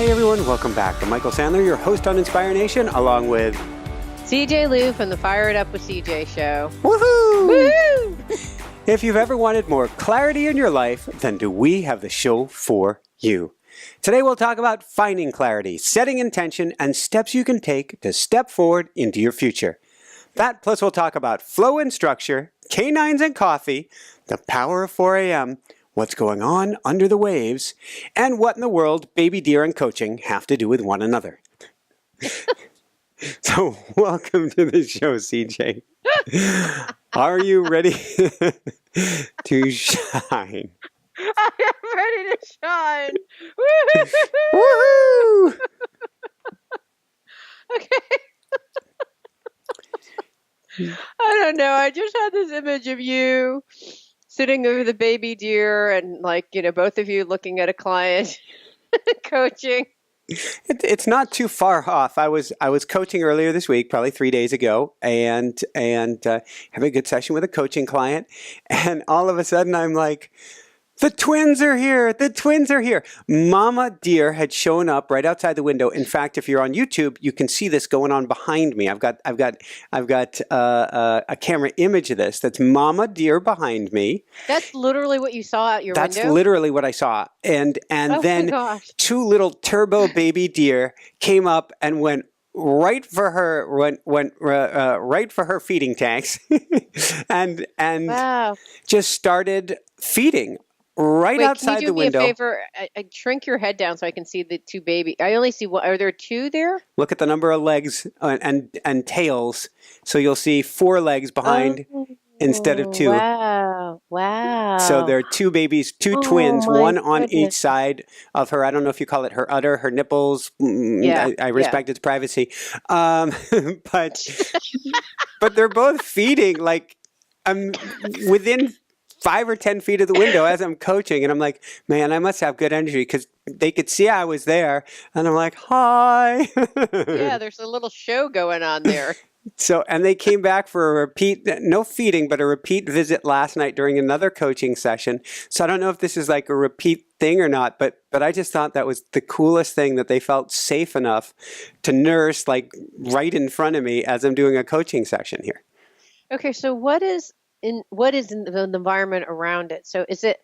Hey everyone, welcome back. I'm Michael Sandler, your host on Inspire Nation, along with CJ Liu from the Fire It Up with CJ show. Woohoo! Woohoo! If you've ever wanted more clarity in your life, then do we have the show for you. Today we'll talk about finding clarity, setting intention, and steps you can take to step forward into your future. That plus we'll talk about flow and structure, canines and coffee, the power of 4 a.m., what's going on under the waves, and what in the world baby deer and coaching have to do with one another. So welcome to the show, CJ. Are you ready to shine? I am ready to shine. Woohoo! Okay. I don't know. I just had this image of you sitting over the baby deer and both of you looking at a client coaching. It's not too far off. I was coaching earlier this week, probably 3 days ago, and having a good session with a coaching client, and all of a sudden I'm like, the twins are here! The twins are here! Mama deer had shown up right outside the window. In fact, if you're on YouTube, you can see this going on behind me. I've got a camera image of this. That's Mama deer behind me. That's literally what you saw out your window? That's literally what I saw. And then two little turbo baby deer came up and went right for her right for her feeding tanks and wow. Just started feeding. Right outside the window. Can you do me a favor? Shrink your head down so I can see the two baby. I only see one. Are there two there? Look at the number of legs and tails. So you'll see 4 legs behind instead of 2. Wow. So there are 2 babies, 2 twins, one on each side of her. I don't know if you call it her udder, her nipples. Yeah, I respect its privacy. But they're both feeding like within 5 or 10 feet of the window as I'm coaching. And I'm like, man, I must have good energy because they could see I was there. And I'm like, hi. Yeah, there's a little show going on there. And they came back for a repeat, no feeding, but a repeat visit last night during another coaching session. So I don't know if this is like a repeat thing or not, but I just thought that was the coolest thing, that they felt safe enough to nurse like right in front of me as I'm doing a coaching session here. Okay, so what is in the environment around it? So is it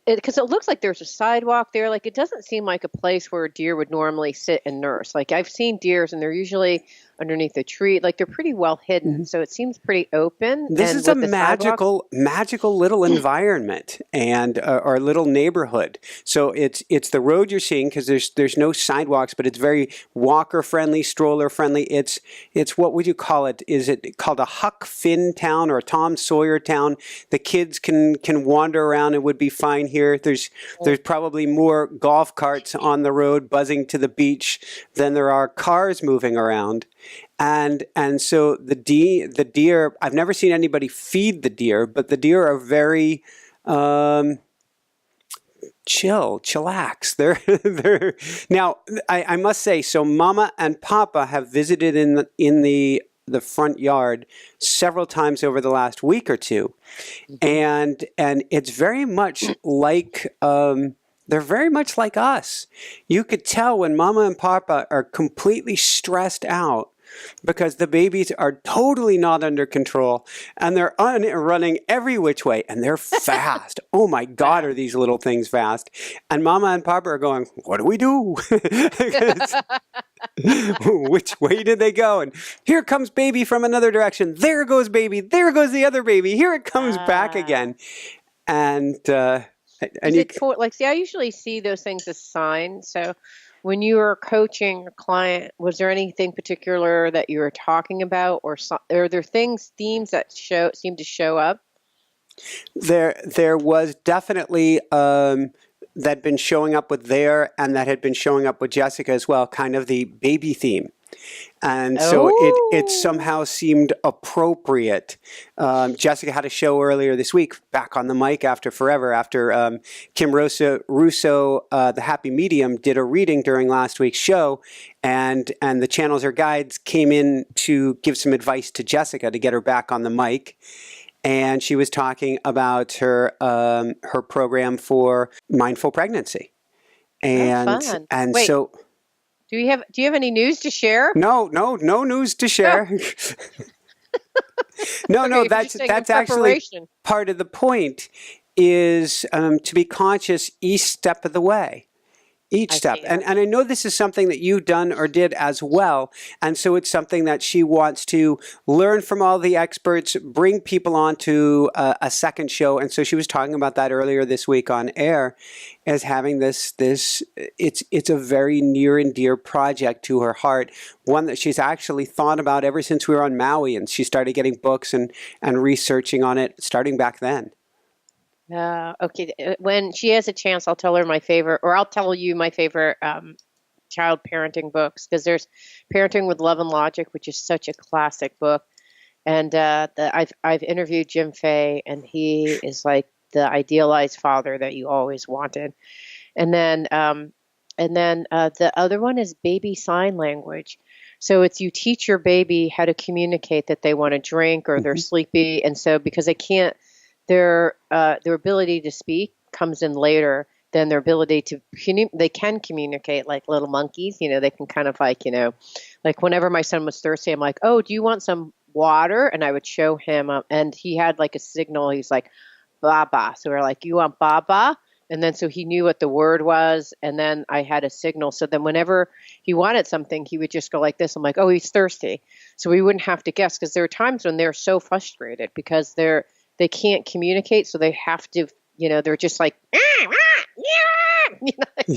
because it looks like there's a sidewalk there? Like, it doesn't seem like a place where a deer would normally sit and nurse. Like, I've seen deers and they're usually underneath a tree. Like, they're pretty well hidden. Mm-hmm. So it seems pretty open. This is a magical little environment and or little neighborhood. So it's the road you're seeing because there's no sidewalks, but it's very walker friendly, stroller friendly. It's what would you call it? Is it called a Huck Finn town or a Tom Sawyer town? The kids can wander around and would be fine here. There's probably more golf carts on the road buzzing to the beach than there are cars moving around. And so the deer, I've never seen anybody feed the deer, but the deer are very chillax. They're now. I must say, so Mama and Papa have visited in the front yard several times over the last week or two, and it's very much like. They're very much like us. You could tell when Mama and Papa are completely stressed out because the babies are totally not under control and they're running every which way and they're fast. Oh my God, are these little things fast? And Mama and Papa are going, what do we do? Which way did they go? And here comes baby from another direction. There goes baby. There goes the other baby. Here it comes back again. And I usually see those things as signs. So when you were coaching a client, was there anything particular that you were talking about, or are there themes that seem to show up? There was definitely that had been showing up with and that had been showing up with Jessica as well, kind of the baby theme. And so it somehow seemed appropriate. Jessica had a show earlier this week, back on the mic after forever, after Kim Russo, the Happy Medium, did a reading during last week's show, and the Channels or Guides came in to give some advice to Jessica to get her back on the mic. And she was talking about her program for mindful pregnancy. Oh, and fun. and Wait, so do you have any news to share? no news to Oh, share. No, okay. no, If you're just saying in that's actually preparation. part of the point is to be conscious each step of the way. Each I step. see. Yeah. And I know this is something that you've done or did as well. And so it's something that she wants to learn from all the experts, bring people on to a second show. And so she was talking about that earlier this week on air as having it's a very near and dear project to her heart, one that she's actually thought about ever since we were on Maui. And she started getting books and researching on it starting back then. Okay. When she has a chance, I'll tell her my favorite, or I'll tell you my favorite child parenting books, because there's Parenting with Love and Logic, which is such a classic book, and I've interviewed Jim Fay, and he is like the idealized father that you always wanted. And then the other one is Baby Sign Language. So it's you teach your baby how to communicate that they want to drink or they're Mhm. sleepy, and so because they can't, their ability to speak comes in later than their ability to they can communicate like little monkeys. They can kind of like whenever my son was thirsty, I'm like, oh, do you want some water? And I would show him, and he had like a signal. He's like, Baba. So we're like, you want Baba? And then so he knew what the word was, and then I had a signal. So then whenever he wanted something, he would just go like this. I'm like, oh, he's thirsty. So we wouldn't have to guess, because there are times when they're so frustrated because they can't communicate, so they have to, they're just like, you know.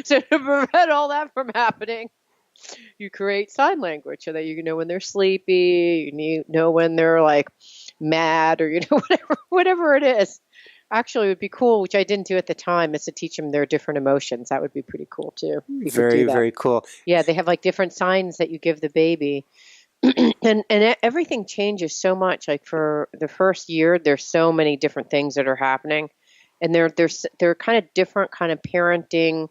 So to prevent all that from happening, you create sign language so that you know when they're sleepy, know when they're like mad, or whatever it is. Actually, it would be cool, which I didn't do at the time, is to teach them their different emotions. That would be pretty cool too. You could Very, do that. very cool. Yeah, they have like different signs that you give the baby. And everything changes so much. Like for the first year, there's so many different things that are happening, and they're kind of different kind of parenting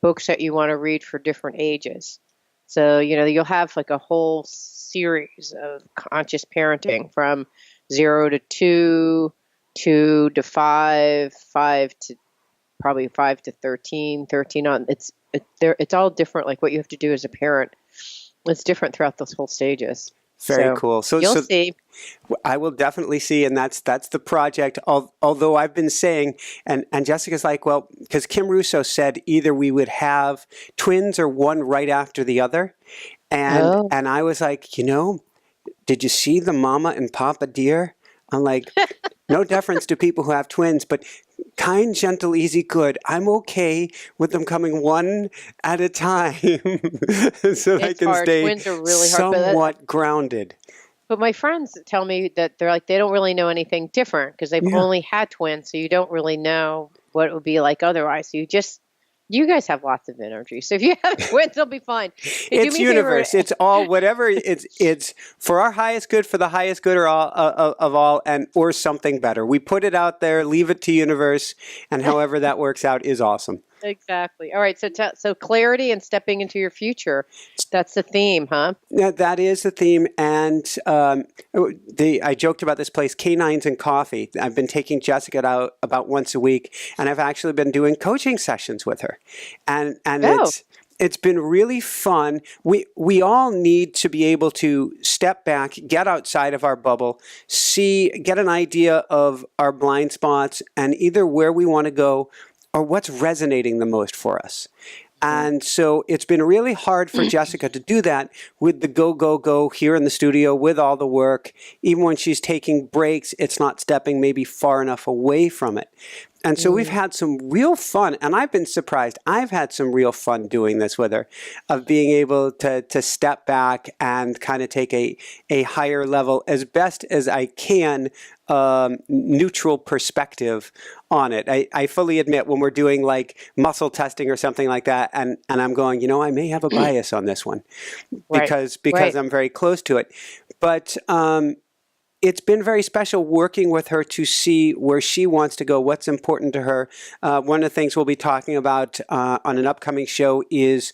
books that you want to read for different ages. So you'll have like a whole series of conscious parenting from 0 to 2, 2 to 5, 5 to probably 5 to 13, 13 on. It's all different. Like what you have to do as a parent. It's different throughout those whole stages. Very So cool. you'll see. I will definitely see, and that's the project. Although I've been saying, and Jessica's like, well, because Kim Russo said either we would have twins or one right after the other, and Oh, and I was like, did you see the mama and papa deer? I'm like, no deference to people who have twins, but kind, gentle, easy, good. I'm okay with them coming one at a time so I it's can hard. stay Twins are really hard. somewhat grounded. But my friends tell me that they're like, they don't really know anything different because they've Yeah. only had twins. So you don't really know what it would be like otherwise. So you guys have lots of energy. So if you have twins, they'll be fine. Hey, do It's me a favor. universe. It's all whatever. It's for our highest good, for the highest good, or all of all, and or something better. We put it out there, leave it to universe, and however that works out is awesome. Exactly. All right. So clarity and stepping into your future. That's the theme, huh? Yeah, that is the theme, and I joked about this place, Canines and Coffee. I've been taking Jessica out about once a week, and I've actually been doing coaching sessions with her, and Oh, it's been really fun. We all need to be able to step back, get outside of our bubble, get an idea of our blind spots, and either where we want to go or what's resonating the most for us. And so it's been really hard for Jessica to do that with the go, go, go here in the studio with all the work. Even when she's taking breaks, it's not stepping maybe far enough away from it. And so we've had some real fun, and I've been surprised. I've had some real fun doing this with her, of being able to step back and kind of take a higher level, as best as I can, neutral perspective on it. I fully admit when we're doing like muscle testing or something like that, and I'm going, I may have a bias on this one right. because Right. I'm very close to it. But it's been very special working with her to see where she wants to go, what's important to her. One of the things we'll be talking about on an upcoming show is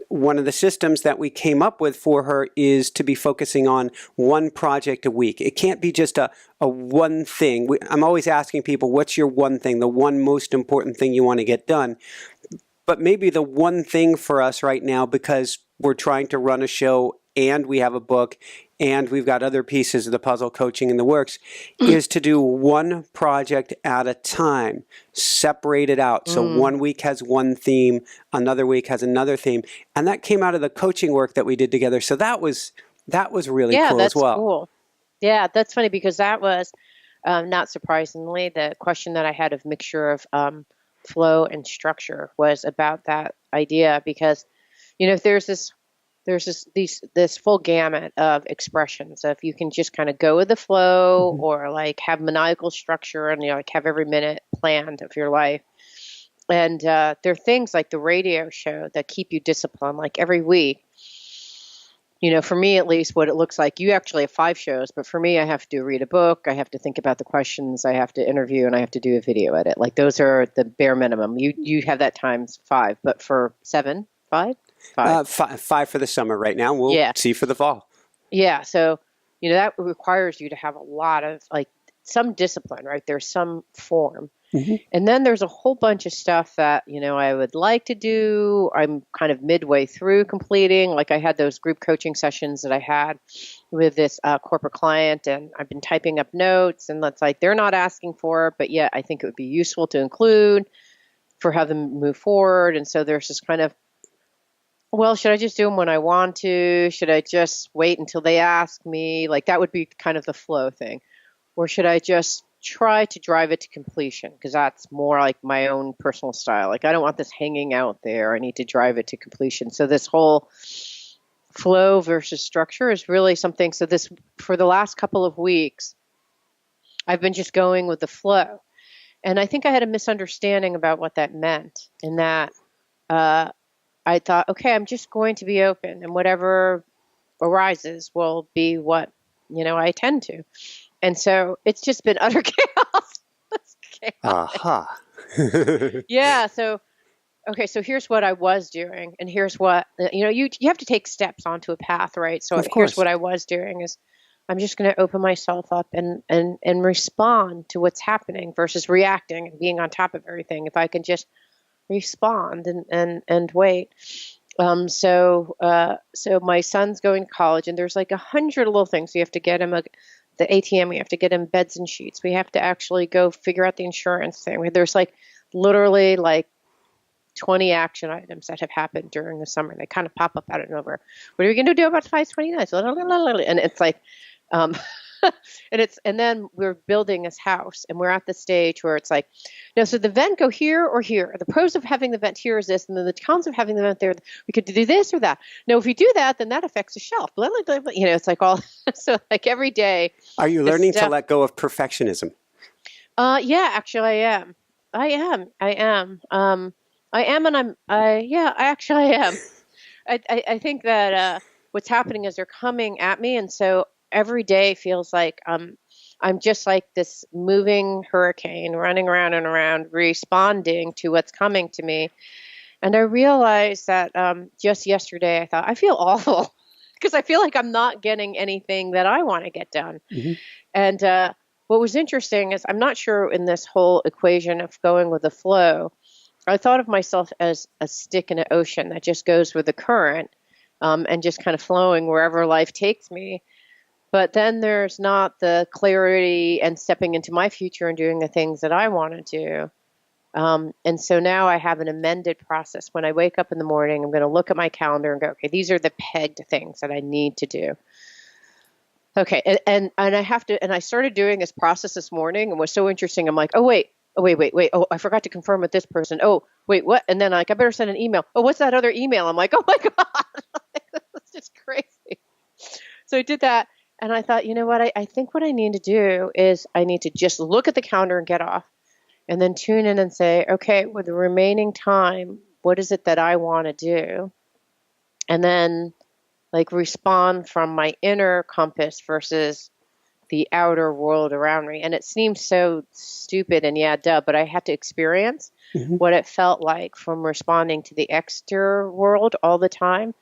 one of the systems that we came up with for her is to be focusing on one project a week. It can't be just a one thing. I'm always asking people, what's your one thing, the one most important thing you want to get done? But maybe the one thing for us right now, because we're trying to run a show and we have a book and we've got other pieces of the puzzle, coaching in the works, is to do one project at a time, separate it out. So one week has one theme, another week has another theme. And that came out of the coaching work that we did together. So that was really cool as well. Cool. Yeah, that's funny because that was, not surprisingly, the question that I had of mixture of flow and structure was about that idea because, there's this full gamut of expressions of you can just kind of go with the flow or like have maniacal structure and like have every minute planned of your life. And there are things like the radio show that keep you disciplined, like every week. For me, at least, what it looks like, you actually have 5 shows, but for me, I have to read a book, I have to think about the questions, I have to interview, and I have to do a video edit. Like those are the bare minimum. You have that times 5, but for 7, 5? 5. 5 for the summer right now. We'll see for the fall. Yeah. So, that requires you to have a lot of like some discipline, right? There's some form. And then there's a whole bunch of stuff that, I would like to do. I'm kind of midway through completing. Like I had those group coaching sessions that I had with this corporate client, and I've been typing up notes, and that's like they're not asking for it, but yet I think it would be useful to include for how them move forward. And so there's this kind of, well, should I just do them when I want to? Should I just wait until they ask me? Like that would be kind of the flow thing. Or should I just try to drive it to completion? Because that's more like my own personal style. Like I don't want this hanging out there. I need to drive it to completion. So this whole flow versus structure is really something. So this, for the last couple of weeks, I've been just going with the flow. And I think I had a misunderstanding about what that meant, in that I thought, okay, I'm just going to be open, and whatever arises will be what, I attend to. And so it's just been utter chaos. Aha. Yeah. So, okay. So here's what I was doing, and here's what, you have to take steps onto a path, right? So here's what I was doing is I'm just going to open myself up and respond to what's happening versus reacting and being on top of everything. If I can just respond and wait. So my son's going to college, and there's like 100 little things. You have to get him the ATM. We have to get him beds and sheets. We have to actually go figure out the insurance thing. There's like literally like 20 action items that have happened during the summer. They kind of pop up out of nowhere. What are we going to do about 529? And it's like, and then we're building this house, and we're at the stage where it's like, no, so the vent go here or here. The pros of having the vent here is this, and then the cons of having the vent there, we could do this or that. No, if we do that, then that affects the shelf. Blah, blah, blah, blah. It's like all, so like every day. Are you learning to let go of perfectionism? Yeah, actually I am. I am, and I am. I think that what's happening is they're coming at me, and so every day feels like I'm just like this moving hurricane running around and around, responding to what's coming to me. And I realized that just yesterday I thought, I feel awful because I feel like I'm not getting anything that I want to get done. And what was interesting is I'm not sure in this whole equation of going with the flow, I thought of myself as a stick in an ocean that just goes with the current and just kind of flowing wherever life takes me. But then there's not the clarity and stepping into my future and doing the things that I want to do. And so now I have an amended process. When I wake up in the morning, I'm going to look at my calendar and go, okay, these are the pegged things that I need to do. Okay. And I have to, and I started doing this process this morning, and was so interesting. I'm like, oh, wait. Oh, I forgot to confirm with this person. Oh, wait, what? And then I better send an email. Oh, what's that other email? I'm like, oh my God, that's just crazy. So I did that. And I thought, you know what? I think what I need to do is I need to just look at the calendar and get off, and then tune in and say, okay, with the remaining time, what is it that I want to do? And then like respond from my inner compass versus the outer world around me. And it seems so stupid and duh, but I had to experience what it felt like from responding to the exterior world all the time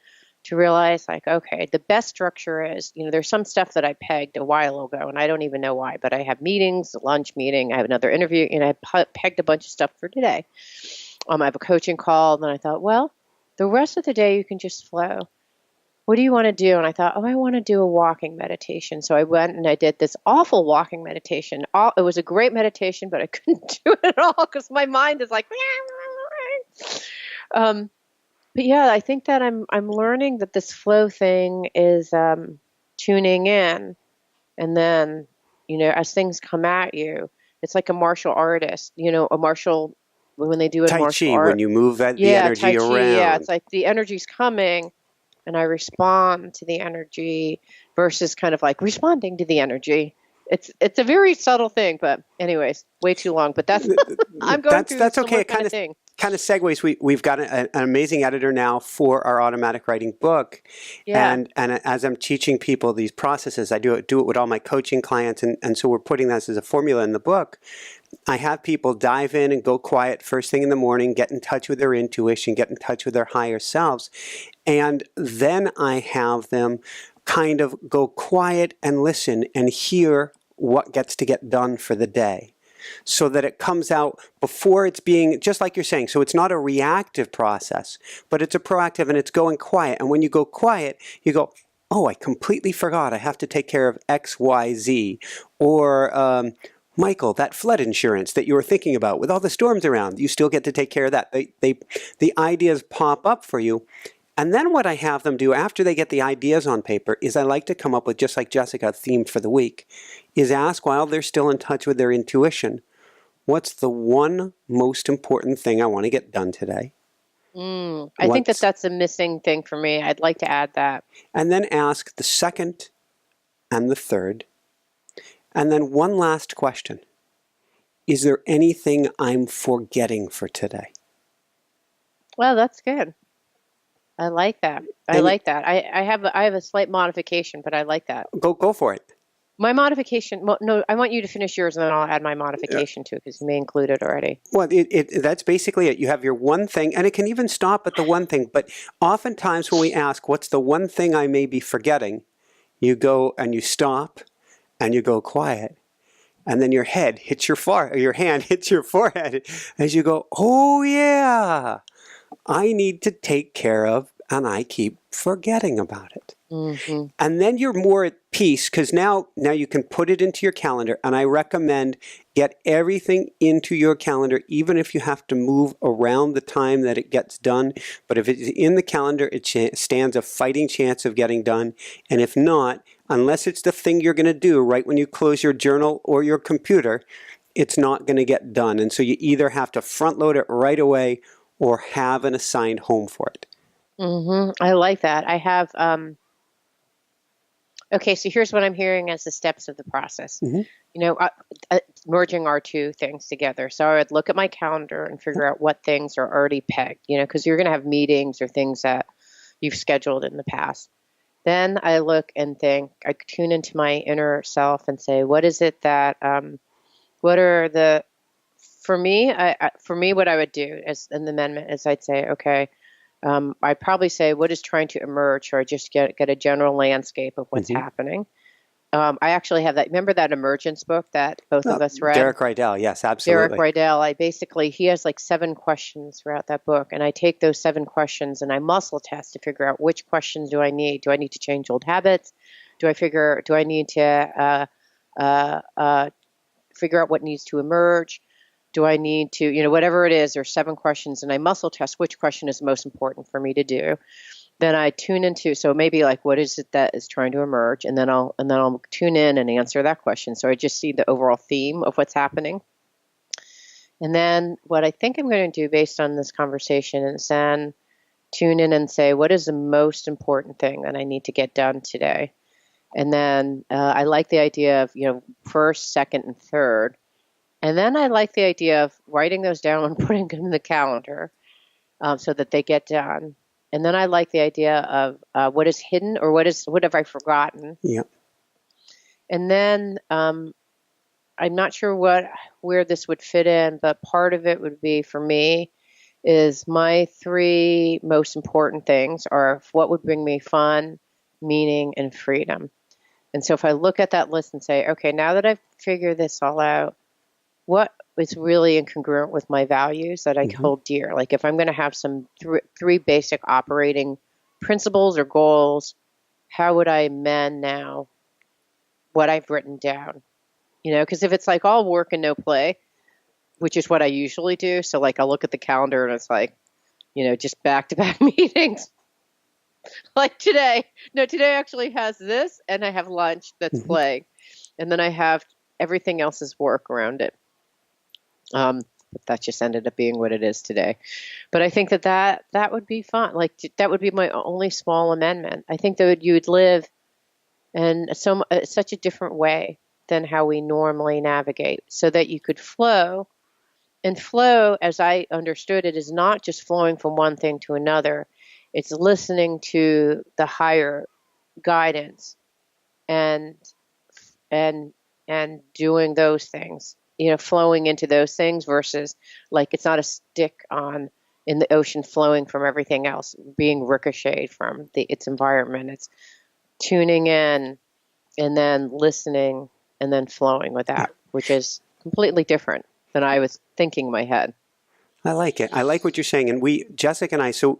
to realize, like, okay, the best structure is, there's some stuff that I pegged a while ago, and I don't even know why, but I have meetings, a lunch meeting, I have another interview, and I pegged a bunch of stuff for today. I have a coaching call, and I thought, well, the rest of the day you can just flow. What do you want to do? And I thought, I want to do a walking meditation. So I went and I did this awful walking meditation. It was a great meditation, but I couldn't do it at all because my mind is like, but yeah, I think that I'm learning that this flow thing is tuning in, and then as things come at you, it's like a martial artist. A martial when they do a Tai martial Chi, art. when you move the energy Tai Chi, around. yeah, it's like the energy's coming, and I respond to the energy versus kind of like responding to the energy. It's a very subtle thing, but anyways, way too long. But that's I'm going through that's this okay. kind of thing. Kind of segues. We've got an amazing editor now for our automatic writing book, and as I'm teaching people these processes, I do it with all my coaching clients, and so we're putting this as a formula in the book. I have people dive in and go quiet first thing in the morning, get in touch with their intuition, get in touch with their higher selves, and then I have them kind of go quiet and listen and hear what gets to get done for the day, so that it comes out before it's being, just like you're saying, so it's not a reactive process, but it's a proactive, and it's going quiet. And when you go quiet, you go, oh, I completely forgot I have to take care of X, Y, Z. Or, Michael, that flood insurance that you were thinking about with all the storms around, you still get to take care of that. The ideas pop up for you. And then what I have them do after they get the ideas on paper is I like to come up with, just like Jessica, a theme for the week, is ask while they're still in touch with their intuition, what's the one most important thing I want to get done today? I think that's a missing thing for me. I'd like to add that. And then ask the second and the third. And then one last question. Is there anything I'm forgetting for today? Well, that's good. I like that. I have a slight modification, but I like that. Go for it. My modification. Well, no, I want you to finish yours, and then I'll add my modification too, because you may include it already. Well, that's basically it. You have your one thing, and it can even stop at the one thing. But oftentimes when we ask, what's the one thing I may be forgetting, you go and you stop, and you go quiet, and then your hand hits your forehead as you go, oh yeah, I need to take care of, and I keep forgetting about it. Mm-hmm. And then you're more at peace, because now you can put it into your calendar, and I recommend get everything into your calendar, even if you have to move around the time that it gets done. But if it's in the calendar, it stands a fighting chance of getting done. And if not, unless it's the thing you're going to do right when you close your journal or your computer, it's not going to get done. And so you either have to front load it right away or have an assigned home for it. Mm-hmm. I like that. I have, okay, so here's what I'm hearing as the steps of the process. Mm-hmm. Merging our two things together. So I would look at my calendar and figure out what things are already pegged, because you're going to have meetings or things that you've scheduled in the past. Then I look and think, I tune into my inner self and say, what is it that, for me, what I would do as an amendment is I'd say, okay, I'd probably say what is trying to emerge, or just get a general landscape of what's happening. I actually have that. Remember that emergence book that both of us read? Derek Rydell, yes, absolutely. Derek Rydell. He has like 7 questions throughout that book, and I take those 7 questions and I muscle test to figure out which questions do I need. Do I need to change old habits? Do I need to figure out what needs to emerge? Do I need to, whatever it is, there's 7 questions, and I muscle test which question is most important for me to do. Then I tune into, so maybe like, what is it that is trying to emerge? And then I'll tune in and answer that question. So I just see the overall theme of what's happening. And then what I think I'm going to do based on this conversation is then tune in and say, what is the most important thing that I need to get done today? And then I like the idea of, first, second, and third. And then I like the idea of writing those down and putting them in the calendar so that they get done. And then I like the idea of what is hidden, or what have I forgotten? Yeah. And then I'm not sure where this would fit in, but part of it would be for me is my three most important things are what would bring me fun, meaning, and freedom. And so if I look at that list and say, okay, now that I've figured this all out, what is really incongruent with my values that I hold dear? Like if I'm going to have some three basic operating principles or goals, how would I amend now what I've written down? Because if it's like all work and no play, which is what I usually do. So like I'll look at the calendar and it's like, just back-to-back meetings. Like today. No, today actually has this, and I have lunch that's play. And then I have everything else is work around it. That just ended up being what it is today. But I think that would be fun. Like that would be my only small amendment. I think that you would live in such a different way than how we normally navigate, so that you could flow. And flow, as I understood it, is not just flowing from one thing to another. It's listening to the higher guidance and doing those things, flowing into those things versus like it's not a stick on in the ocean flowing from everything else, being ricocheted from its environment. It's tuning in and then listening and then flowing with that, which is completely different than I was thinking in my head. I like it. I like what you're saying. And Jessica and I, so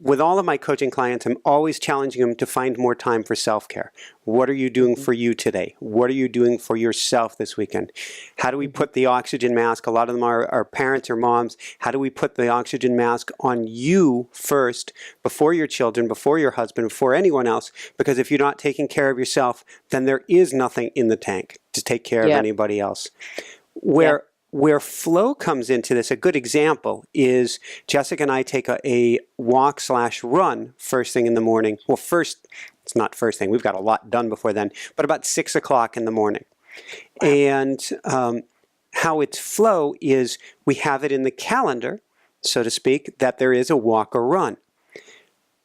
with all of my coaching clients, I'm always challenging them to find more time for self-care. What are you doing for you today? What are you doing for yourself this weekend? How do we put the oxygen mask? A lot of them are parents or moms. How do we put the oxygen mask on you first, before your children, before your husband, before anyone else? Because if you're not taking care of yourself, then there is nothing in the tank to take care of anybody else. Where flow comes into this, a good example is Jessica and I take a walk/run first thing in the morning. Well, first, it's not first thing. We've got a lot done before then, but about 6 o'clock in the morning. Wow. And how it's flow is we have it in the calendar, so to speak, that there is a walk or run.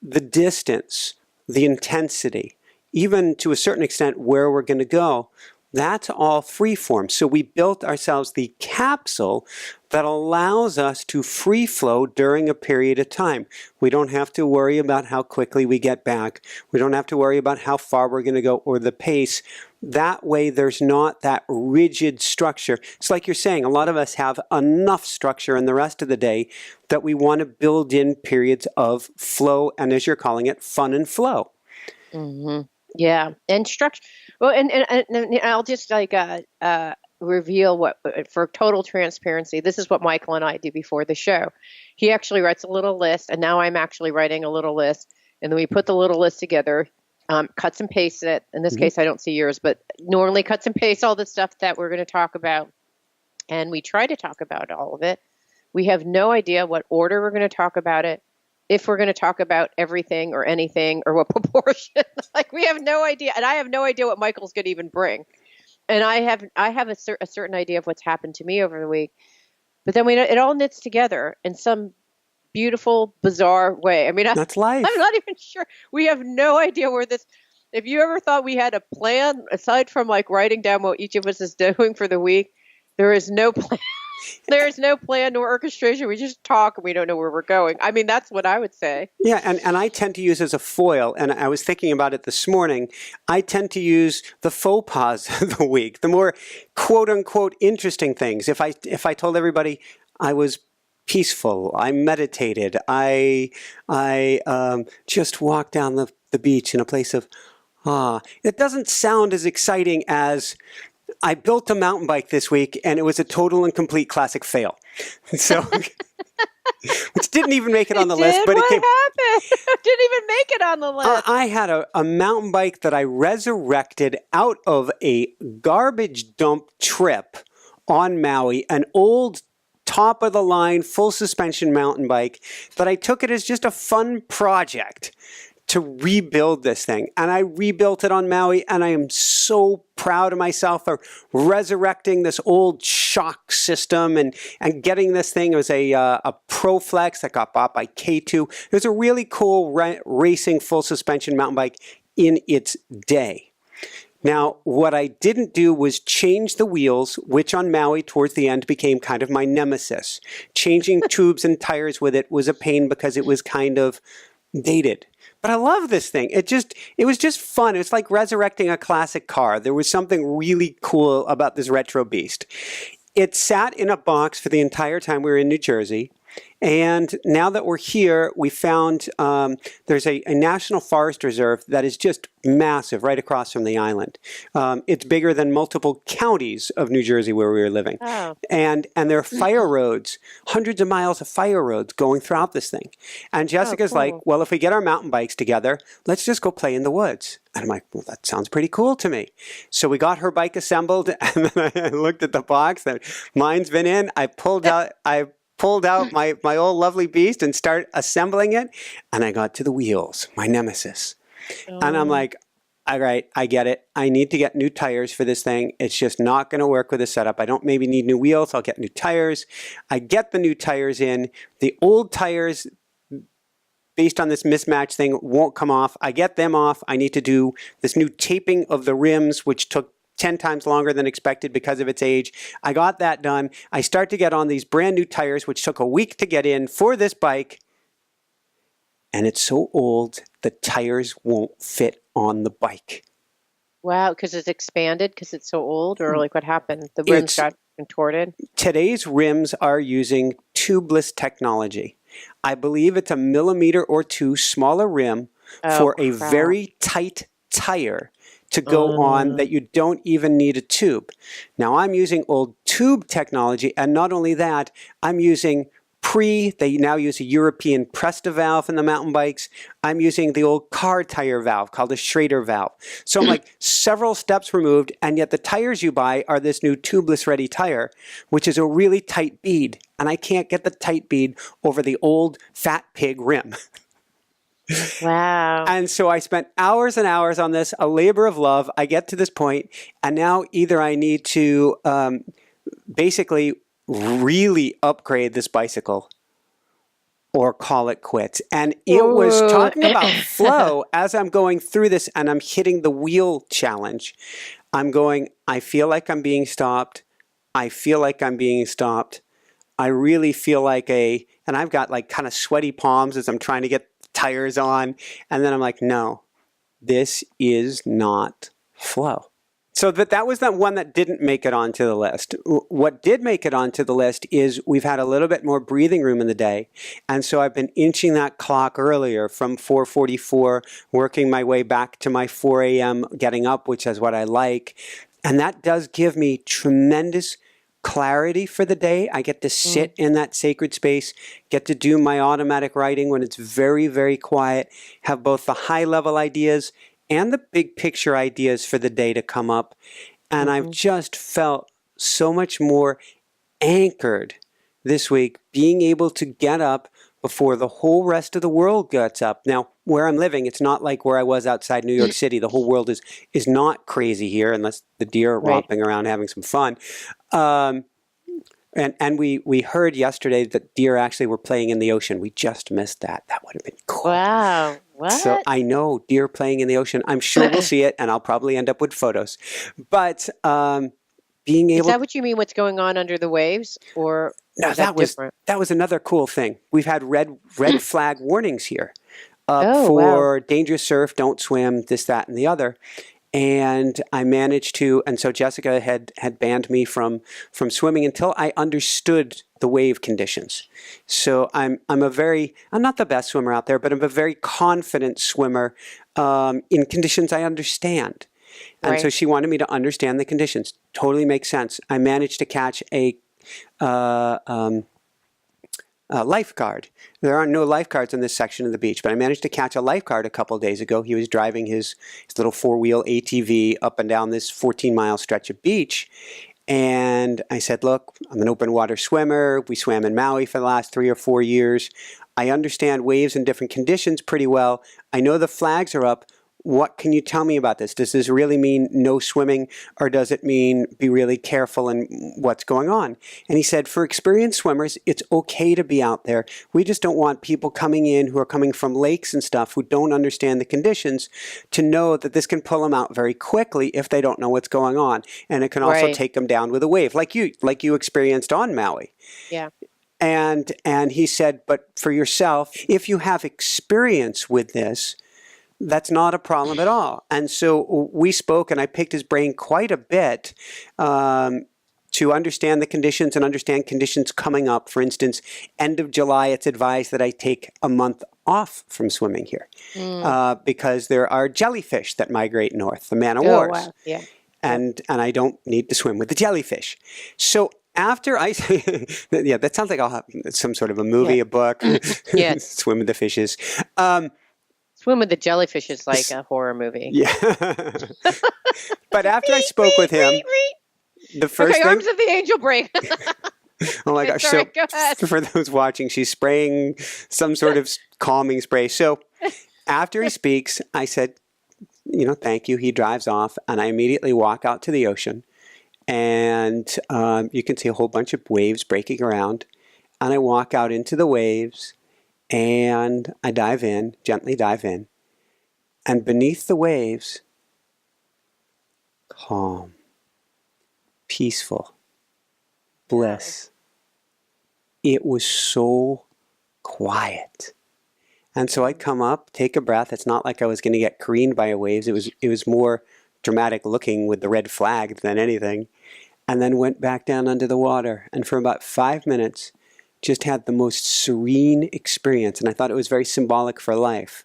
The distance, the intensity, even to a certain extent where we're going to go, that's all free form. So we built ourselves the capsule that allows us to free flow during a period of time. We don't have to worry about how quickly we get back. We don't have to worry about how far we're going to go or the pace. That way there's not that rigid structure. It's like you're saying, a lot of us have enough structure in the rest of the day that we want to build in periods of flow and, as you're calling it, fun and flow. Mm-hmm. Yeah, and structure. Well, and I'll just reveal what, for total transparency, this is what Michael and I do before the show. He actually writes a little list, and now I'm actually writing a little list, and then we put the little list together, cuts and pastes it. In this case, I don't see yours, but normally cuts and pastes all the stuff that we're going to talk about, and we try to talk about all of it. We have no idea what order we're going to talk about it, if we're going to talk about everything or anything or what proportion. Like we have no idea. And I have no idea what Michael's going to even bring. And I have a certain idea of what's happened to me over the week. But then it all knits together in some beautiful, bizarre way. I mean, that's life. I'm not even sure. We have no idea where this, if you ever thought we had a plan, aside from like writing down what each of us is doing for the week, there is no plan. There is no plan nor orchestration. We just talk and we don't know where we're going. I mean, that's what I would say. Yeah, and I tend to use as a foil, and I was thinking about it this morning, I tend to use the faux pas of the week, the more quote-unquote interesting things. If I told everybody I was peaceful, I meditated, I just walked down the beach in a place of it doesn't sound as exciting as I built a mountain bike this week, and it was a total and complete classic fail. So, which didn't even make it on the list. But what happened? Didn't even make it on the list. I had a mountain bike that I resurrected out of a garbage dump trip on Maui, an old top-of-the-line, full suspension mountain bike that I took it as just a fun project to rebuild this thing. And I rebuilt it on Maui, and I am so proud of myself for resurrecting this old shock system and getting this thing. It was a ProFlex that got bought by K2. It was a really cool racing full suspension mountain bike in its day. Now, what I didn't do was change the wheels, which on Maui towards the end became kind of my nemesis. Changing tubes and tires with it was a pain because it was kind of dated. But I love this thing. It was just fun. It was like resurrecting a classic car. There was something really cool about this retro beast. It sat in a box for the entire time we were in New Jersey. And now that we're here, we found there's a national forest reserve that is just massive right across from the island. It's bigger than multiple counties of New Jersey where we were living. Oh. And there are fire roads, hundreds of miles of fire roads going throughout this thing. And Jessica's cool. like, well, if we get our mountain bikes together, let's just go play in the woods. And I'm like, well, that sounds pretty cool to me. So we got her bike assembled, and then I looked at the box that mine's been in. I pulled out my old lovely beast and started assembling it, and I got to the wheels, my nemesis. And I'm like, all right, I get it. I need to get new tires for this thing. It's just not going to work with the setup. I don't maybe need new wheels. I'll get new tires. I get the new tires in. The old tires, based on this mismatch thing, won't come off. I get them off. I need to do this new taping of the rims, which took 10 times longer than expected because of its age. I got that done. I start to get on these brand new tires, which took a week to get in for this bike. And it's so old, the tires won't fit on the bike. Wow, because it's expanded because it's so old, or like what happened? The rims got contorted? Today's rims are using tubeless technology. I believe it's a millimeter or two smaller rim for a very tight tire to go on that you don't even need a tube. Now I'm using old tube technology, and not only that, I'm using they now use a European Presta valve in the mountain bikes. I'm using the old car tire valve called a Schrader valve. So I'm like several steps removed, and yet the tires you buy are this new tubeless ready tire, which is a really tight bead, and I can't get the tight bead over the old fat pig rim. Wow. And so I spent hours and hours on this, a labor of love. I get to this point, and now either I need to basically really upgrade this bicycle or call it quits. And it was talking about flow as I'm going through this and I'm hitting the wheel challenge. I'm going, I feel like I'm being stopped. I feel like I'm being stopped. I really feel like and I've got like kind of sweaty palms as I'm trying to get tires on. And then I'm like, no, this is not flow. So that was that one that didn't make it onto the list. What did make it onto the list is we've had a little bit more breathing room in the day. And so I've been inching that clock earlier from 4:44, working my way back to my 4 a.m. getting up, which is what I like. And that does give me tremendous clarity for the day. I get to sit in that sacred space, get to do my automatic writing when it's very, very quiet, have both the high level ideas and the big picture ideas for the day to come up. And I've just felt so much more anchored this week, being able to get up before the whole rest of the world gets up. Now, where I'm living, it's not like where I was outside New York City. The whole world is not crazy here, unless the deer are romping around having some fun. And we heard yesterday that deer actually were playing in the ocean. We just missed that. That would have been cool. Wow. What? So I know deer playing in the ocean. I'm sure we'll see it, and I'll probably end up with photos. But being able— Is that what you mean, what's going on under the waves? Or no, that was another cool thing. We've had red flag warnings here for wow. dangerous surf, don't swim, this, that, and the other. And I managed to, and so Jessica had banned me from swimming until I understood the wave conditions. So I'm not the best swimmer out there, but I'm a very confident swimmer in conditions I understand. And so she wanted me to understand the conditions. Totally makes sense. I managed to catch a lifeguard. There are no lifeguards in this section of the beach, but I managed to catch a lifeguard a couple of days ago. He was driving his little four-wheel ATV up and down this 14-mile stretch of beach. And I said, look, I'm an open water swimmer. We swam in Maui for the last 3 or 4 years. I understand waves and different conditions pretty well. I know the flags are up. what can you tell me about this? Does this really mean no swimming, or does it mean be really careful in what's going on? And he said, for experienced swimmers, it's okay to be out there. We just don't want people coming in who are coming from lakes and stuff who don't understand the conditions to know that this can pull them out very quickly if they don't know what's going on. And it can also Right. take them down with a wave, like you experienced on Maui. Yeah. And he said, but for yourself, if you have experience with this, that's not a problem at all. And so we spoke, and I picked his brain quite a bit to understand the conditions and understand conditions coming up. For instance, end of July, it's advised that I take a month off from swimming here because there are jellyfish that migrate north, the man o' Oh, wars. wow. Yeah. And I don't need to swim with the jellyfish. So after I, yeah, that sounds like I'll have some sort of a movie, Yeah. a book, Yeah. swim with the fishes. Swim with the jellyfish is like a horror movie. Yeah. But after I spoke with him, the first Okay, thing, arms of the angel break. oh my gosh. Sorry, So go ahead. for those watching, she's spraying some sort of calming spray. So after he speaks, I said, thank you. He drives off, and I immediately walk out to the ocean, and you can see a whole bunch of waves breaking around, and I walk out into the waves, and I dive in, gently dive in, and beneath the waves, calm, peaceful, bliss. It was so quiet. And so I'd come up, take a breath. It's not like I was going to get careened by waves. It was more dramatic looking with the red flag than anything. And then went back down under the water. And for about 5 minutes, just had the most serene experience. And I thought it was very symbolic for life,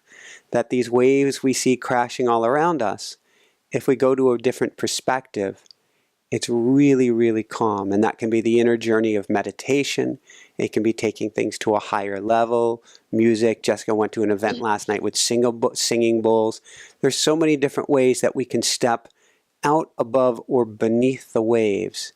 that these waves we see crashing all around us, if we go to a different perspective, it's really, really calm. And that can be the inner journey of meditation. It can be taking things to a higher level. Music. Jessica went to an event last night with singing bowls. There's so many different ways that we can step out above or beneath the waves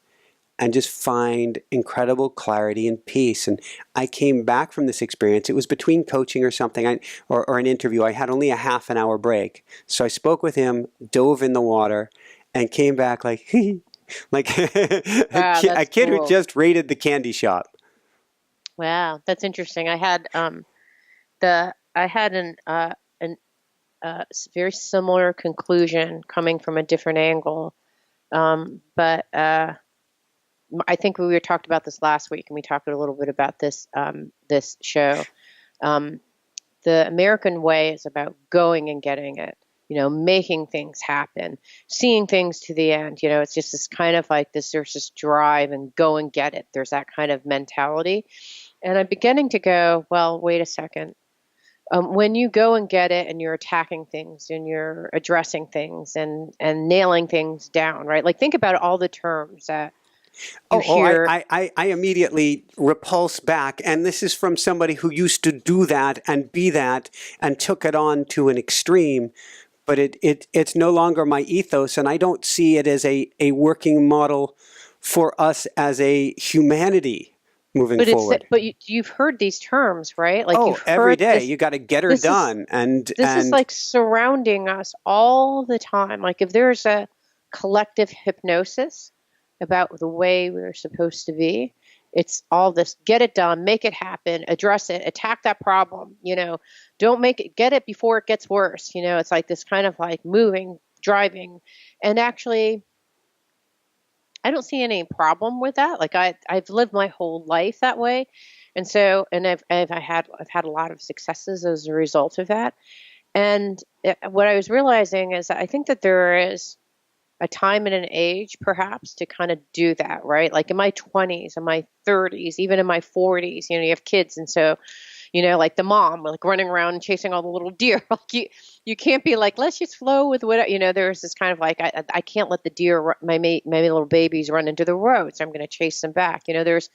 and just find incredible clarity and peace. And I came back from this experience. It was between coaching or something, or an interview. I had only a half an hour break. So I spoke with him, dove in the water, and came back like, like a kid cool. who just raided the candy shop. Wow, that's interesting. I had very similar conclusion coming from a different angle, but I think we talked about this last week, and we talked a little bit about this this show. The American way is about going and getting it, making things happen, seeing things to the end. It's just this kind of like this. There's this drive and go and get it. There's that kind of mentality. And I'm beginning to go, well, wait a second. When you go and get it and you're attacking things and you're addressing things and nailing things down, right? Like think about all the terms that you hear. I immediately repulse back. And this is from somebody who used to do that and be that and took it on to an extreme. But it's no longer my ethos, and I don't see it as a working model for us as a humanity. Moving forward. But you've heard these terms, right? Like you've every heard day this, you got to get her done, this is like surrounding us all the time. Like if there's a collective hypnosis about the way we're supposed to be, it's all this: get it done, make it happen, address it, attack that problem. Don't get it before it gets worse. It's like this kind of like moving, driving, and actually, I don't see any problem with that. Like I've lived my whole life that way. And so, and I've had a lot of successes as a result of that. And what I was realizing is that I think that there is a time and an age perhaps to kind of do that, right? Like in my 20s, in my 30s, even in my 40s, you have kids. And so, like the mom, like running around and chasing all the little deer. Like you can't be like, let's just flow with what, there's this kind of like, I can't let the deer, my little babies run into the road. So I'm going to chase them back. There's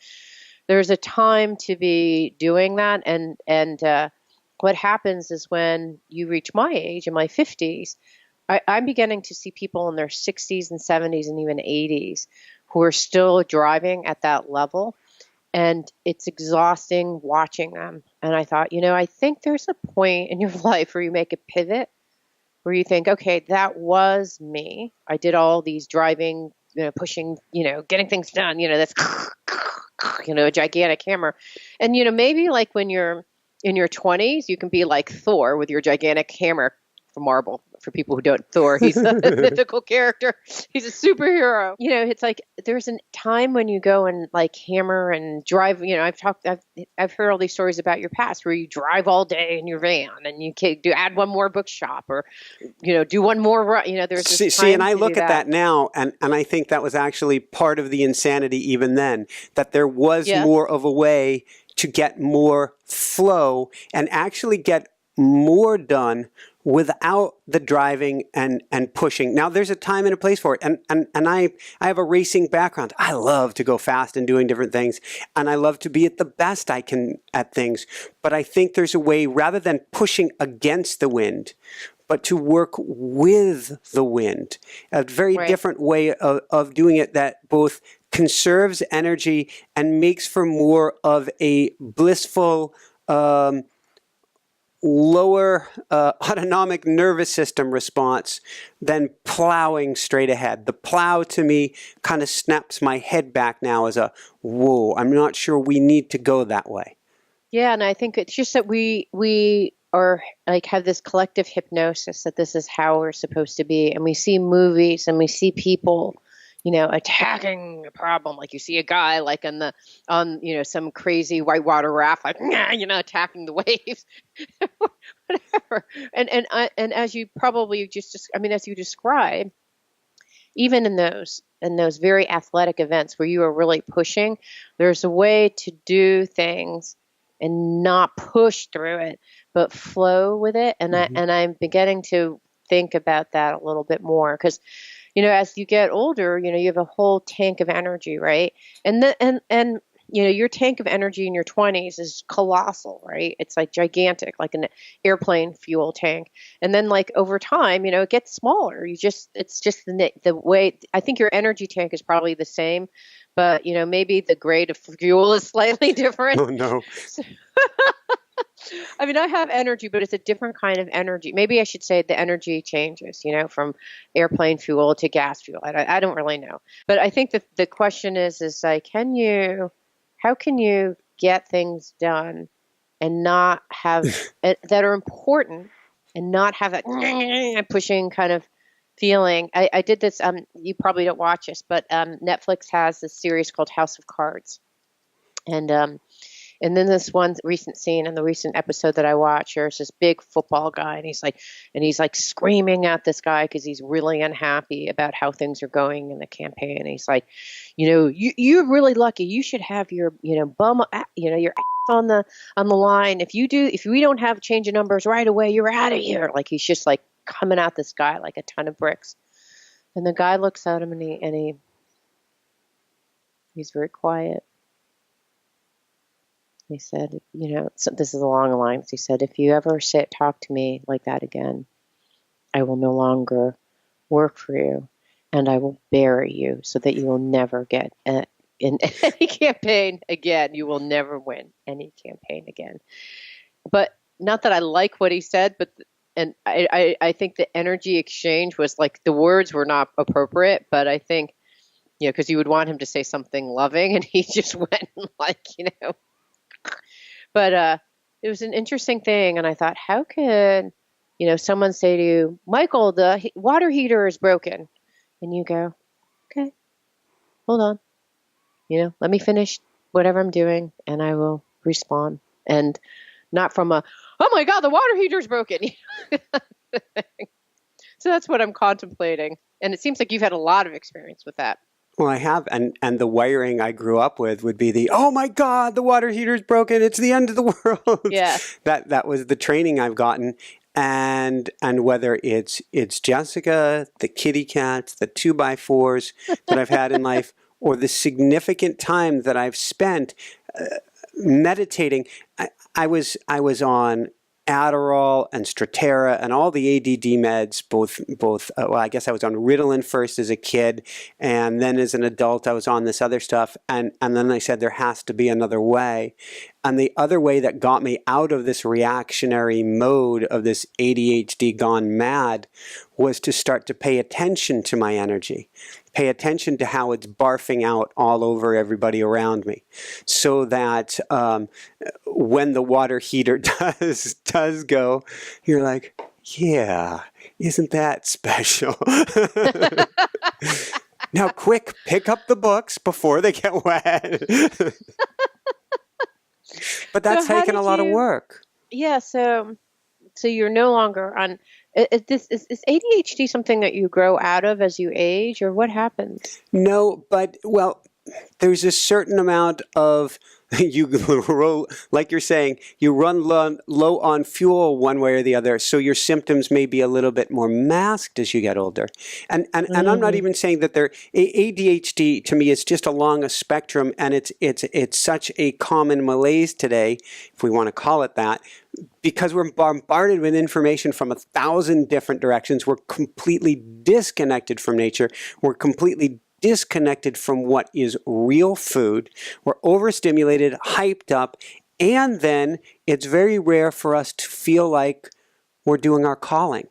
a time to be doing that. And what happens is when you reach my age, in my 50s, I'm beginning to see people in their 60s and 70s and even 80s who are still driving at that level. And it's exhausting watching them. And I thought, I think there's a point in your life where you make a pivot where you think, okay, that was me. I did all these driving, pushing, getting things done, that's, a gigantic hammer. And, maybe like when you're in your 20s, you can be like Thor with your gigantic hammer for Marvel. For people who don't, Thor, he's a mythical character. He's a superhero. It's like there's a time when you go and like hammer and drive. I've heard all these stories about your past where you drive all day in your van and you can add one more bookshop or, do one more run. There's this time and I to look do at that now, and I think that was actually part of the insanity even then, that there was Yeah. more of a way to get more flow and actually get more done without the driving and pushing. Now, there's a time and a place for it. And I have a racing background. I love to go fast and doing different things. And I love to be at the best I can at things. But I think there's a way, rather than pushing against the wind, but to work with the wind. A very different way of doing it that both conserves energy and makes for more of a blissful, lower autonomic nervous system response than plowing straight ahead. The plow to me kind of snaps my head back now as a, whoa, I'm not sure we need to go that way. Yeah, and I think it's just that we are like have this collective hypnosis that this is how we're supposed to be, and we see movies and we see people, attacking a problem. Like you see a guy like on some crazy whitewater raft, like attacking the waves, whatever. And as you probably as you describe, even in those very athletic events where you are really pushing, there's a way to do things and not push through it, but flow with it. And I'm beginning to think about that a little bit more because, as you get older, you have a whole tank of energy, right? And your tank of energy in your 20s is colossal, right? It's like gigantic, like an airplane fuel tank. And then like over time, it gets smaller. It's just the way. I think your energy tank is probably the same, but maybe the grade of fuel is slightly different. Oh no. I have energy, but it's a different kind of energy. Maybe I should say the energy changes, from airplane fuel to gas fuel. I don't really know. But I think that the question is like, how can you get things done and not have that are important and not have that pushing kind of feeling? I did this. You probably don't watch this, but Netflix has this series called House of Cards. And then this one recent scene in the recent episode that I watched, there's this big football guy, and he's like screaming at this guy because he's really unhappy about how things are going in the campaign. And he's like, you're really lucky. You should have your, bum, your ass on the line. If we don't have a change of numbers right away, you're out of here. Like he's just like coming at this guy like a ton of bricks. And the guy looks at him and he's very quiet. He said, so this is along the lines. He said, if you ever talk to me like that again, I will no longer work for you and I will bury you so that you will never get in any campaign again. You will never win any campaign again. But not that I like what he said, and I think the energy exchange was like the words were not appropriate, but I think, because you would want him to say something loving and he just went like, But it was an interesting thing, and I thought, how could, someone say to you, Michael, the water heater is broken, and you go, okay, hold on, let me finish whatever I'm doing, and I will respond, and not from oh my God, the water heater is broken. So that's what I'm contemplating, and it seems like you've had a lot of experience with that. Well, I have, and the wiring I grew up with would be oh my God, the water heater's broken. It's the end of the world. Yeah. That was the training I've gotten, and whether it's Jessica, the kitty cats, the 2x4s that I've had in life, or the significant time that I've spent meditating. I was on Adderall and Strattera and all the ADD meds, both. Well, I guess I was on Ritalin first as a kid, and then as an adult I was on this other stuff, and then I said there has to be another way, And the other way that got me out of this reactionary mode of this ADHD gone mad was to start to pay attention to my energy, pay attention to how it's barfing out all over everybody around me, so that when the water heater does go, you're like, yeah, isn't that special? Now, quick, pick up the books before they get wet. But that's So how taken a did lot of you? work. Yeah. So you're no longer on. Is ADHD something that you grow out of as you age, or what happens? No, but, well, there's a certain amount of, you like you're saying, you run low on fuel one way or the other, so your symptoms may be a little bit more masked as you get older. And I'm not even saying that ADHD to me is just along a spectrum, and it's such a common malaise today, if we want to call it that, because we're bombarded with information from 1,000 different directions. We're completely disconnected from nature. We're completely disconnected from what is real food. We're overstimulated, hyped up, and then it's very rare for us to feel like we're doing our calling.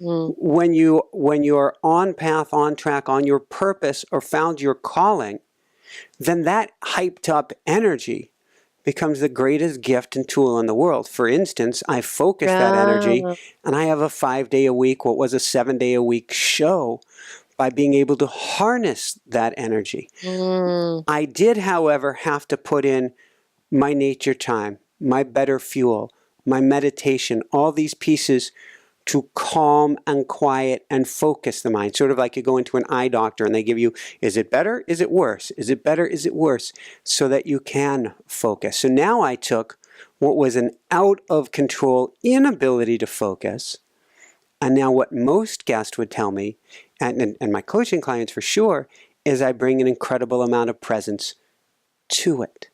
When you're on path, on track, on your purpose, or found your calling, then that hyped up energy becomes the greatest gift and tool in the world. For instance, I focus that energy, Ah, and I have a 5-day a week, what was a 7-day a week show, by being able to harness that energy. mm, I did, however, have to put in my nature time, my better fuel, my meditation, all these pieces to calm and quiet and focus the mind. Sort of like you go into an eye doctor and they give you, is it better? Is it worse? Is it better? Is it worse? So that you can focus. So now I took what was an out of control inability to focus, and now what most guests would tell me, and my coaching clients for sure, is I bring an incredible amount of presence to it.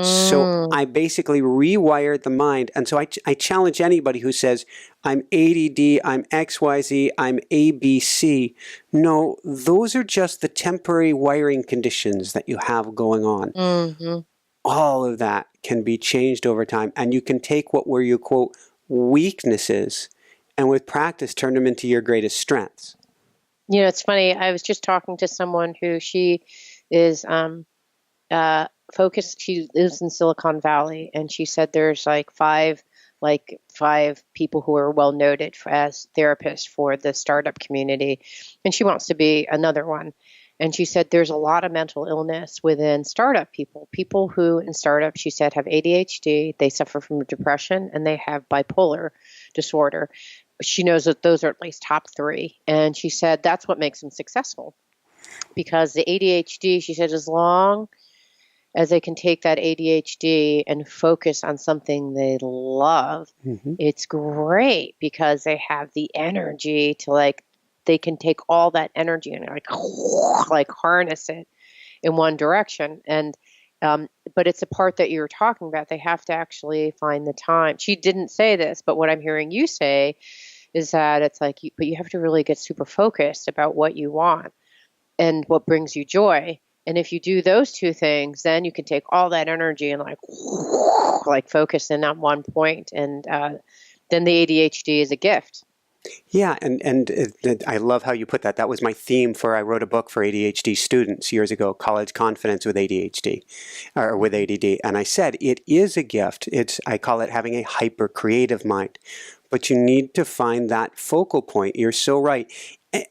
So mm. I basically rewired the mind. And so I challenge anybody who says, I'm ADD, I'm XYZ, I'm ABC. No, those are just the temporary wiring conditions that you have going on. Hmm. All of that can be changed over time. And you can take what were your, quote, weaknesses, and with practice, turn them into your greatest strengths. You know, it's funny. I was just talking to someone who she is focused. She lives in Silicon Valley, and she said there's five people who are well noted as therapists for the startup community, and she wants to be another one. And she said there's a lot of mental illness within startup people. People who in startup, she said, have ADHD, they suffer from depression, and they have bipolar disorder. She knows that those are at least top three. And she said that's what makes them successful. Because the ADHD, she said, as long as they can take that ADHD and focus on something they love, it's great because they have the energy to they can take all that energy and like harness it in one direction. And but it's a part that you were talking about. They have to actually find the time. She didn't say this, but what I'm hearing you say is that it's like, but you have to really get super focused about what you want and what brings you joy. And if you do those two things, then you can take all that energy and like focus in on one point. And then the ADHD is a gift. Yeah, and I love how you put that. That was my theme I wrote a book for ADHD students years ago, College Confidence with ADHD, or with ADD. And I said, it is a gift. I call it having a hyper creative mind. But you need to find that focal point. You're so right.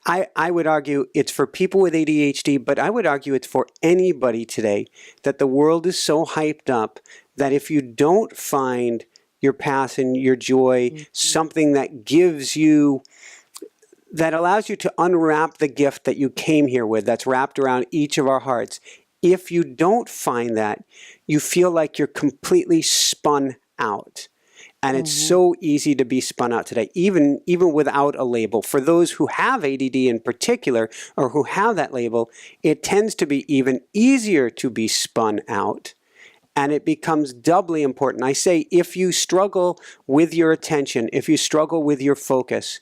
I would argue it's for people with ADHD, but I would argue it's for anybody today, that the world is so hyped up that if you don't find your passion, your joy, something that gives you, that allows you to unwrap the gift that you came here with, that's wrapped around each of our hearts. If you don't find that, you feel like you're completely spun out. And it's so easy to be spun out today, even without a label. For those who have ADD in particular, or who have that label, it tends to be even easier to be spun out. And it becomes doubly important. I say, if you struggle with your attention, if you struggle with your focus,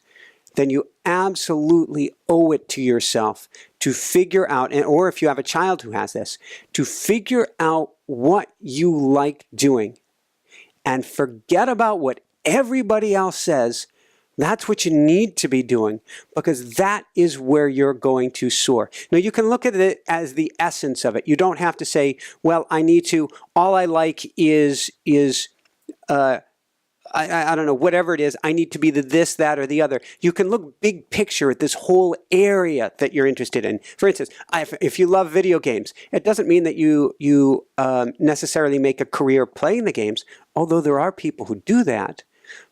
then you absolutely owe it to yourself to figure out, or if you have a child who has this, to figure out what you like doing and forget about what everybody else says. That's what you need to be doing, because that is where you're going to soar. Now, you can look at it as the essence of it. You don't have to say, well, all I like is I don't know, whatever it is, I need to be the this, that, or the other. You can look big picture at this whole area that you're interested in. For instance, if you love video games, it doesn't mean that you necessarily make a career playing the games, although there are people who do that.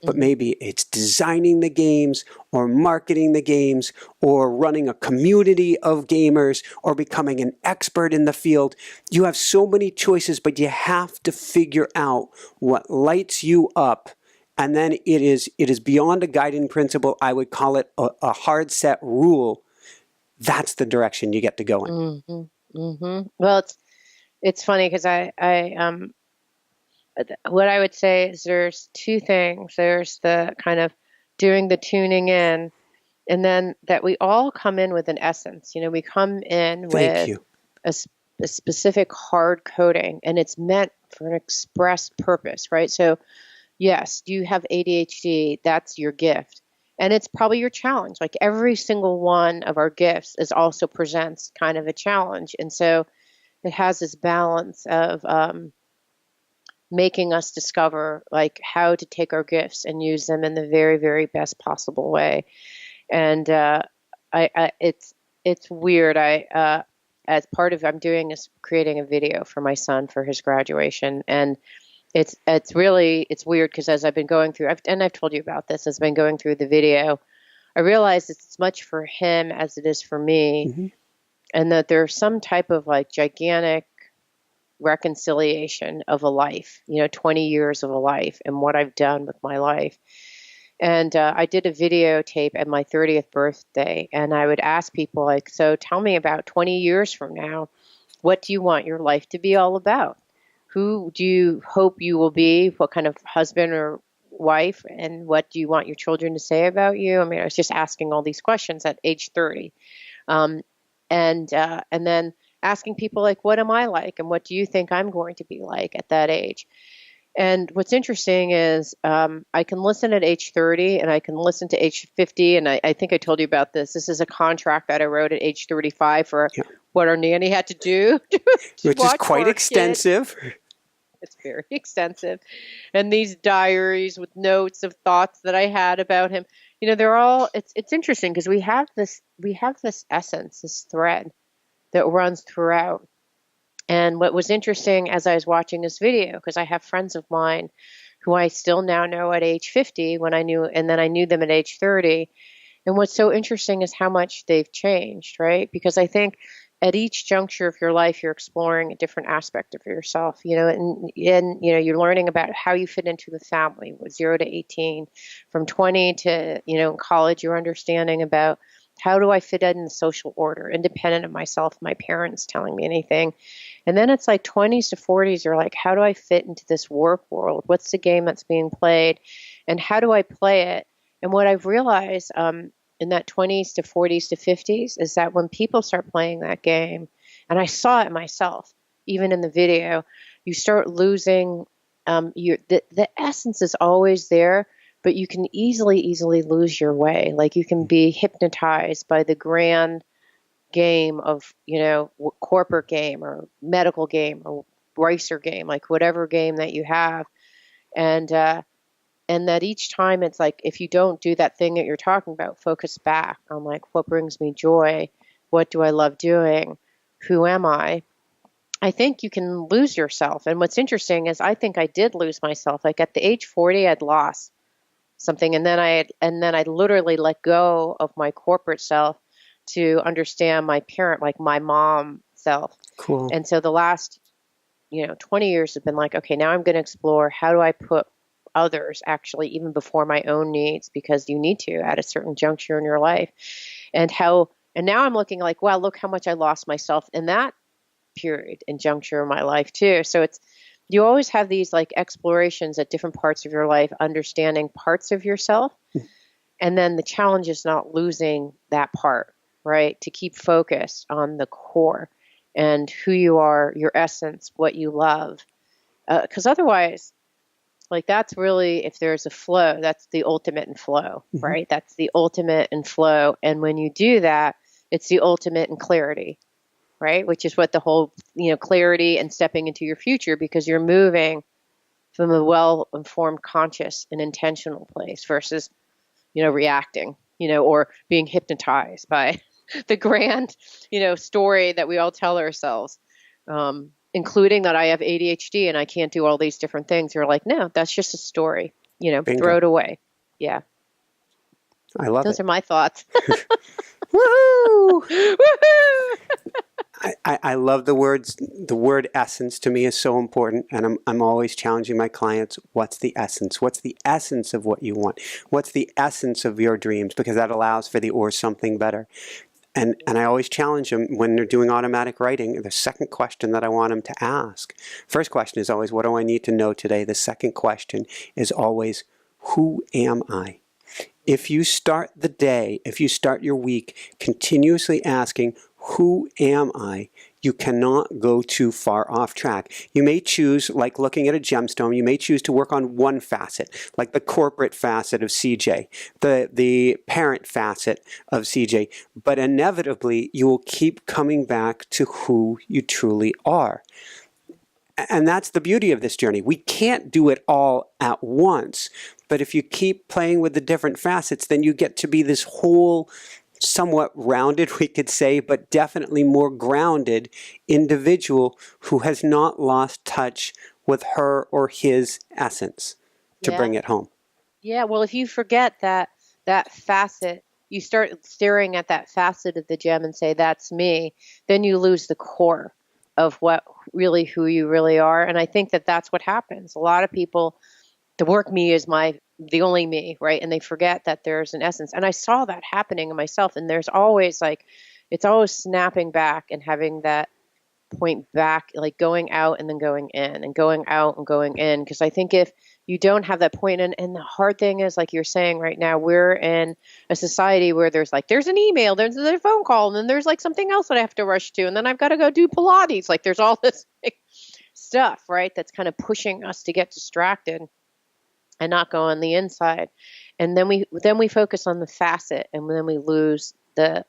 But maybe it's designing the games, or marketing the games, or running a community of gamers, or becoming an expert in the field. You have so many choices, but you have to figure out what lights you up. And then it is beyond a guiding principle. I would call it a hard set rule. That's the direction you get to go in. Well, it's funny because what I would say is there's two things. There's the kind of doing the tuning in, and then that we all come in with an essence. We come in with a specific hard coding, and it's meant for an express purpose, right? So, yes, you have ADHD. That's your gift, and it's probably your challenge. Like every single one of our gifts also presents kind of a challenge, and so it has this balance of making us discover like how to take our gifts and use them in the very, very best possible way. And it's weird. As part of I'm doing is creating a video for my son for his graduation, and it's weird because as I've been going through, I've told you about this, as I've been going through the video, I realize it's as much for him as it is for me, and that there's some type of like gigantic reconciliation of a life, 20 years of a life and what I've done with my life. And I did a videotape at my 30th birthday, and I would ask people like, so tell me about 20 years from now, what do you want your life to be all about? Who do you hope you will be? What kind of husband or wife? And what do you want your children to say about you? I mean, I was just asking all these questions at age 30. And then asking people like, what am I like? And what do you think I'm going to be like at that age? And what's interesting is I can listen at age 30 and I can listen to age 50. And I think I told you about this. This is a contract that I wrote at age 35 for what our nanny had to do. Which is quite extensive. It's very extensive. And these diaries with notes of thoughts that I had about him, they're all, it's interesting because we have this essence, this thread that runs throughout. And what was interesting as I was watching this video, because I have friends of mine who I still now know at age 50 and then I knew them at age 30. And what's so interesting is how much they've changed, right? Because I think at each juncture of your life, you're exploring a different aspect of yourself, and you're learning about how you fit into the family with 0 to 18, from 20 to, in college, you're understanding about how do I fit in the social order, independent of myself, my parents telling me anything. And then it's like 20s to 40s are like, how do I fit into this work world? What's the game that's being played? And how do I play it? And what I've realized in that 20s to 40s to 50s is that when people start playing that game, and I saw it myself, even in the video, you start losing, the essence is always there, but you can easily lose your way. Like you can be hypnotized by the grand game of, corporate game or medical game or racer game, like whatever game that you have. And that each time it's like, if you don't do that thing that you're talking about, focus back on like, what brings me joy? What do I love doing? Who am I? I think you can lose yourself. And what's interesting is I think I did lose myself. Like at the age 40, I'd lost something. And then I literally let go of my corporate self to understand my parent, like my mom self. Cool. And so the last, 20 years have been like, okay, now I'm going to explore how do I put others actually even before my own needs, because you need to at a certain juncture in your life. And now I'm looking like, wow, look how much I lost myself in that period and juncture of my life too. So you always have these like explorations at different parts of your life, understanding parts of yourself. And then the challenge is not losing that part, right? To keep focused on the core and who you are, your essence, what you love. Because otherwise, like that's really, if there's a flow, that's the ultimate in flow, right? That's the ultimate in flow. And when you do that, it's the ultimate in clarity, right? Which is what the whole, clarity and stepping into your future, because you're moving from a well-informed, conscious and intentional place versus, reacting, or being hypnotized by the grand, story that we all tell ourselves, including that I have ADHD and I can't do all these different things. You're like, no, that's just a story, Bingo. Throw it away. Yeah. I love Those it. are my thoughts. Woohoo! Woohoo! I love the words. The word essence to me is so important, and I'm always challenging my clients. What's the essence? What's the essence of what you want? What's the essence of your dreams? Because that allows for the or something better. And I always challenge them when they're doing automatic writing. The second question that I want them to ask. First question is always, what do I need to know today? The second question is always, who am I? If you start the day, if you start your week continuously asking, who am I? You cannot go too far off track. You may choose, like looking at a gemstone, you may choose to work on one facet, like the corporate facet of CJ, the parent facet of CJ, but inevitably you will keep coming back to who you truly are. And that's the beauty of this journey. We can't do it all at once, but if you keep playing with the different facets, then you get to be this whole, somewhat rounded, we could say, but definitely more grounded individual who has not lost touch with her or his essence to bring it home. Yeah, well, if you forget that facet, you start staring at that facet of the gem and say, that's me, then you lose the core of who you really are. And I think that that's what happens. A lot of people, the work me is the only me, right? And they forget that there's an essence. And I saw that happening in myself. And there's always it's always snapping back and having that point back, like going out and then going in and going out and going in. Because I think if you don't have that point, and the hard thing is, like you're saying right now, we're in a society where there's an email, there's a phone call, and then there's something else that I have to rush to, and then I've got to go do Pilates. Like there's all this stuff, right? That's kind of pushing us to get distracted and not go on the inside. And then we focus on the facet, and then we lose the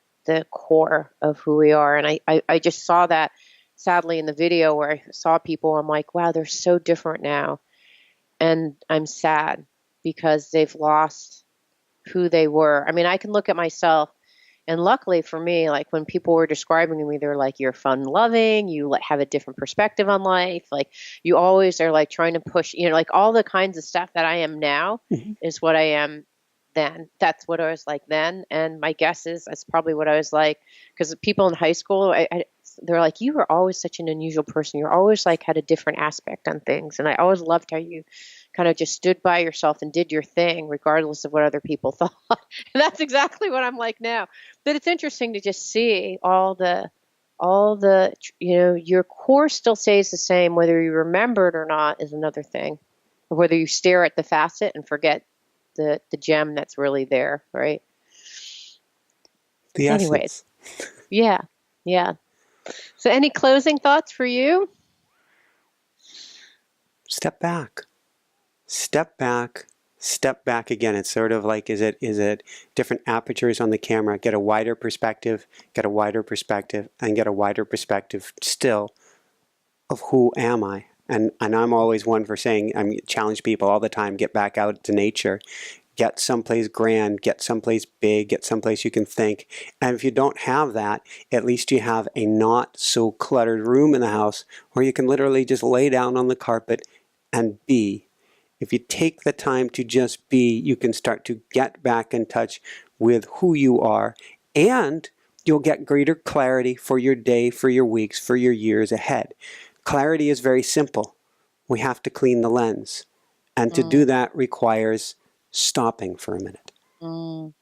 core of who we are. And I just saw that sadly in the video where I saw people. I'm like, wow, they're so different now. And I'm sad because they've lost who they were. I mean, I can look at myself, and luckily for me, like when people were describing me, they're like, you're fun loving, you have a different perspective on life. Like you always are trying to push, like all the kinds of stuff that I am now is what I am then. That's what I was like then. And my guess is that's probably what I was like, because people in high school, they're like, you were always such an unusual person. You're always had a different aspect on things. And I always loved how you kind of just stood by yourself and did your thing, regardless of what other people thought. And that's exactly what I'm like now. But it's interesting to just see all the, your core still stays the same. Whether you remember it or not is another thing. Or whether you stare at the facet and forget the gem that's really there, right? The essence. Anyways, yeah. So any closing thoughts for you? Step back. Step back. Step back again. It's sort of like, is it different apertures on the camera? Get a wider perspective, and get a wider perspective still of who am I? And I'm always one for saying, I challenge people all the time, get back out to nature. Get someplace grand, get someplace big, get someplace you can think. And if you don't have that, at least you have a not so cluttered room in the house where you can literally just lay down on the carpet and be. If you take the time to just be, you can start to get back in touch with who you are, and you'll get greater clarity for your day, for your weeks, for your years ahead. Clarity is very simple. We have to clean the lens. And to do that requires stopping for a minute. Can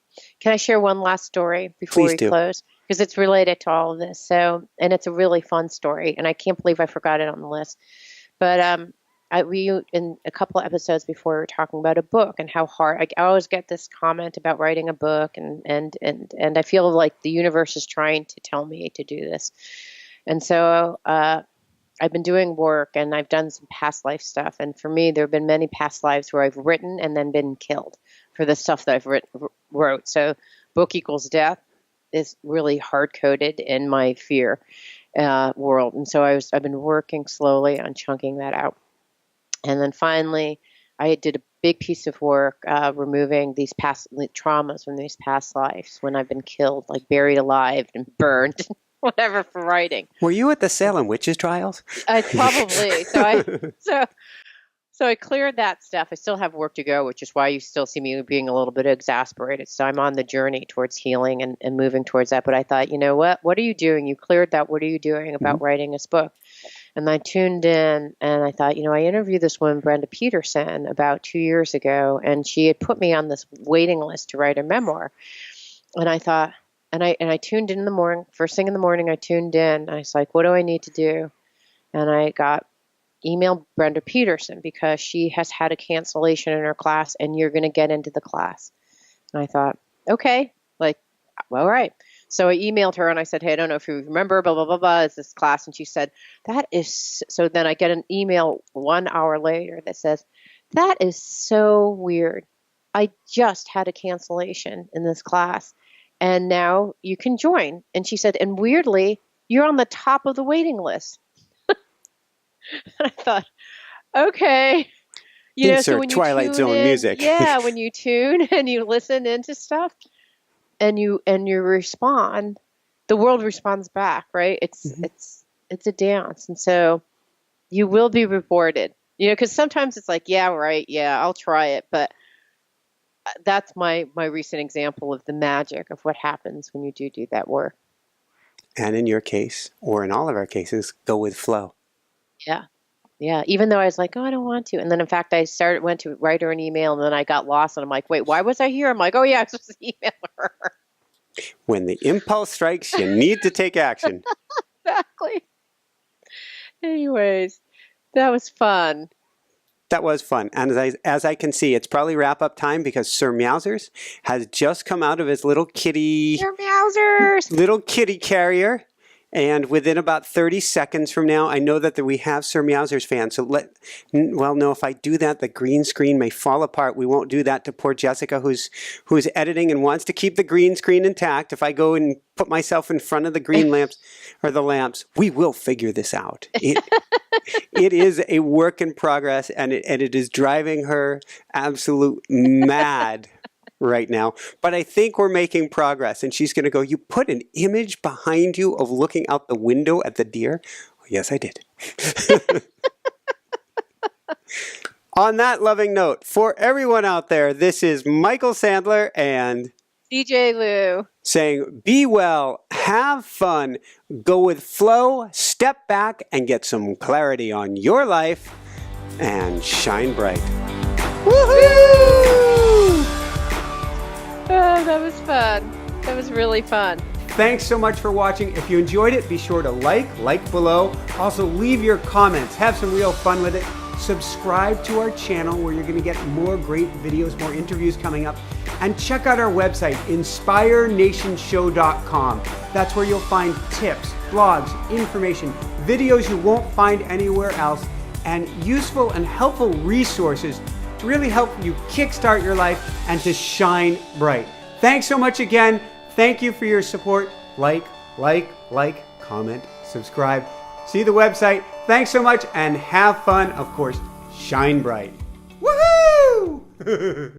I share one last story before we close? Because it's related to all of this. And it's a really fun story, and I can't believe I forgot it on the list. But we in a couple of episodes before we were talking about a book and how hard. I always get this comment about writing a book, and I feel like the universe is trying to tell me to do this. And so I've been doing work, and I've done some past life stuff. And for me, there have been many past lives where I've written and then been killed for the stuff that I've wrote. So book equals death is really hard coded in my fear world. And so I've been working slowly on chunking that out. And then finally, I did a big piece of work removing these past traumas from these past lives when I've been killed, like buried alive and burned, whatever, for writing. Were you at the Salem witches trials? Probably. So I cleared that stuff. I still have work to go, which is why you still see me being a little bit exasperated. So I'm on the journey towards healing and moving towards that. But I thought, you know what? What are you doing? You cleared that. What are you doing about writing this book? And I tuned in, and I thought, I interviewed this woman, Brenda Peterson, about 2 years ago, and she had put me on this waiting list to write a memoir. And I thought, and I tuned in the morning, first thing in the morning, I tuned in. I was like, what do I need to do? And I emailed Brenda Peterson because she has had a cancellation in her class, and you're going to get into the class. And I thought, okay, well, all right. So I emailed her and I said, hey, I don't know if you remember, blah, blah, blah, blah, is this class? And she said, that is, so then I get an email 1 hour later that says, that is so weird. I just had a cancellation in this class and now you can join. And she said, and weirdly, you're on the top of the waiting list. And I thought, okay. Insert so when you Twilight Zone music. Yeah, when you tune and you listen into stuff, and you respond, the world responds back, right? It's a dance. And so you will be rewarded, because sometimes it's like, yeah, right. Yeah, I'll try it. But that's my recent example of the magic of what happens when you do that work. And in your case, or in all of our cases, go with flow. Yeah. Yeah, even though I was like, oh, I don't want to. And then, in fact, I went to write her an email, and then I got lost. And I'm like, wait, why was I here? I'm like, oh, yeah, I was supposed to email her. When the impulse strikes, you need to take action. Exactly. Anyways, that was fun. That was fun. And as I can see, it's probably wrap-up time because Sir Meowsers has just come out of his little kitty... Sir Meowsers! Little kitty carrier. And within about 30 seconds from now, I know that we have Sir Meowsers fans. So if I do that, the green screen may fall apart. We won't do that to poor Jessica, who's editing and wants to keep the green screen intact. If I go and put myself in front of the green lamps, or the lamps, we will figure this out. It is a work in progress, and it is driving her absolute mad right now, but I think we're making progress. And she's going to go, you put an image behind you of looking out the window at the deer? Oh, yes, I did. On that loving note, for everyone out there, this is Michael Sandler and CJ Liu saying, be well, have fun, go with flow, step back, and get some clarity on your life, and shine bright. Woohoo! Oh, that was fun. That was really fun. Thanks so much for watching. If you enjoyed it, be sure to like below. Also, leave your comments. Have some real fun with it. Subscribe to our channel where you're going to get more great videos, more interviews coming up. And check out our website, inspirenationshow.com. That's where you'll find tips, blogs, information, videos you won't find anywhere else, and useful and helpful resources to really help you kickstart your life and to shine bright. Thanks so much again. Thank you for your support. Like, comment, subscribe. See the website. Thanks so much and have fun. Of course, shine bright. Woohoo!